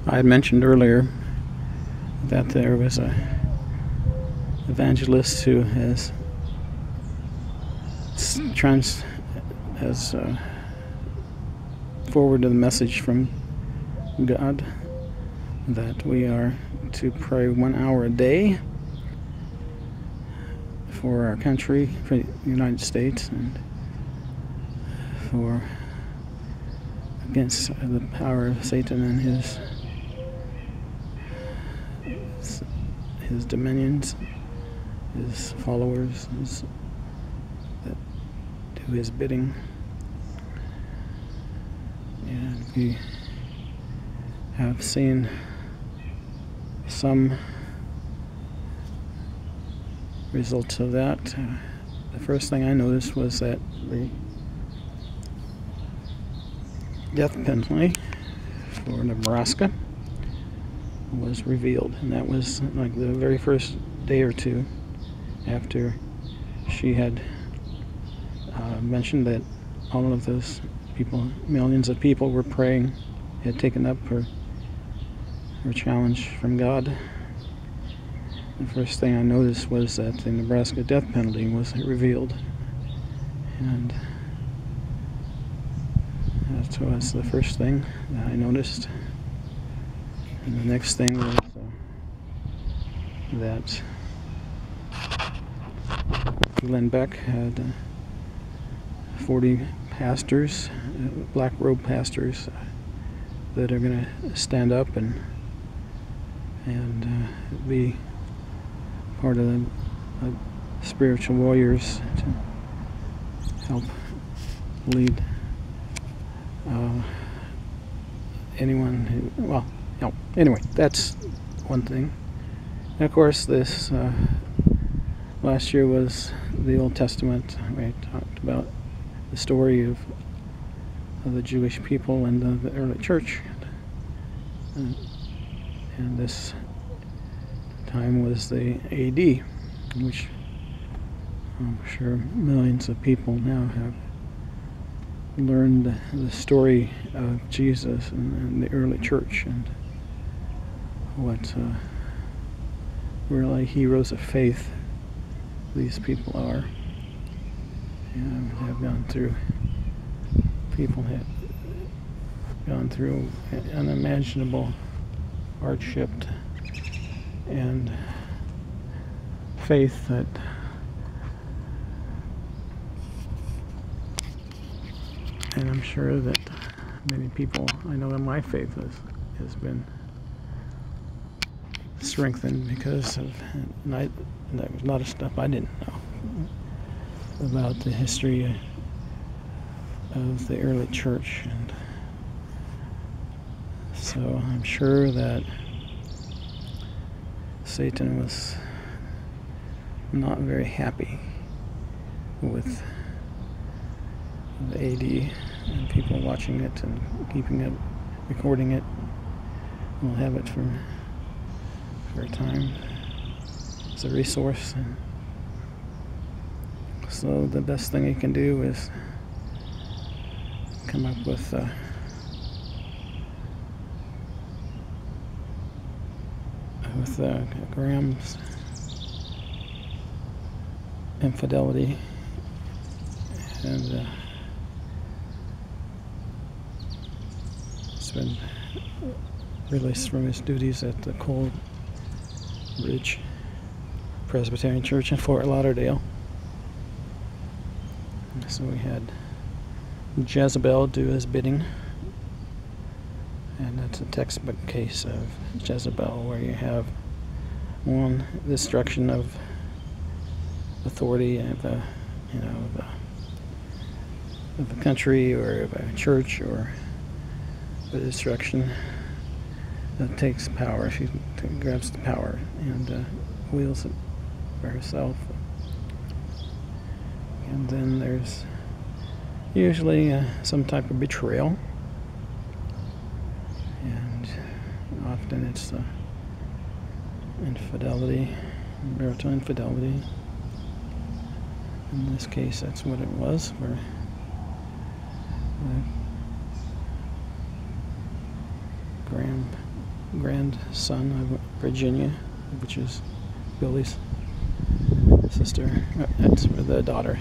I had mentioned earlier that there was a evangelist who has forwarded the message from God that we are to pray 1 hour a day for our country, for the United States, and for against the power of Satan and his dominions, his followers, that do his bidding. And we have seen some results of that. The first thing I noticed was that the death penalty for Nebraska was revealed, and that was like the very first day or two after she had mentioned that all of those people, millions of people, were praying, had taken up her challenge from God. The first thing I noticed was that the Nebraska death penalty was revealed, and that was the first thing that I noticed. And the next thing was that Glenn Beck had 40 pastors, black robe pastors, that are going to stand up and be part of the spiritual warriors to help lead anyone who, well, no, anyway, that's one thing. And of course, this last year was the Old Testament. We talked about the story of the Jewish people and the early church. And this time was the AD, in which I'm sure millions of people now have learned the story of Jesus and the early church, and what really heroes of faith these people are, and have gone through, people have gone through unimaginable hardship and faith that and I'm sure that many people, I know that my faith has been strengthened because of, and there was a lot of stuff I didn't know about the history of the early church, and so I'm sure that Satan was not very happy with the AD and people watching it and keeping it, recording it. We'll have it for a time as a resource. And so the best thing you can do is come up with Graham's infidelity, and it's been released from his duties at the Cold Ridge Presbyterian Church in Fort Lauderdale. So we had Jezebel do his bidding, and that's a textbook case of Jezebel, where you have one, destruction of authority of the country or of a church, or the destruction that takes power. She grabs the power and wields it for herself. And then there's usually some type of betrayal, and often it's infidelity, marital infidelity. In this case, that's what it was, where Graham grandson of Virginia, which is Billy's sister. That's the daughter,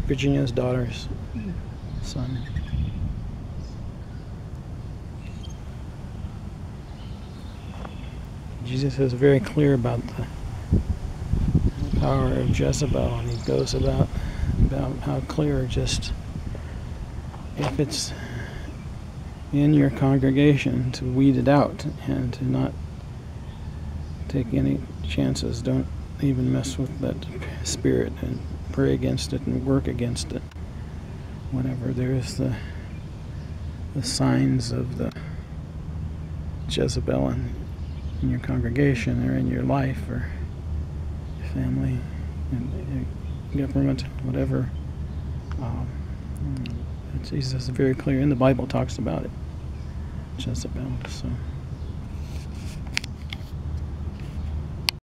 Virginia's daughter's son. Jesus is very clear about the power of Jezebel, and he goes about how clear just if it's in your congregation to weed it out and to not take any chances. Don't even mess with that spirit and pray against it and work against it. Whenever there is the signs of the Jezebel in your congregation or in your life or your family and your government, whatever, Jesus is very clear in the Bible, talks about it. Jezebel. So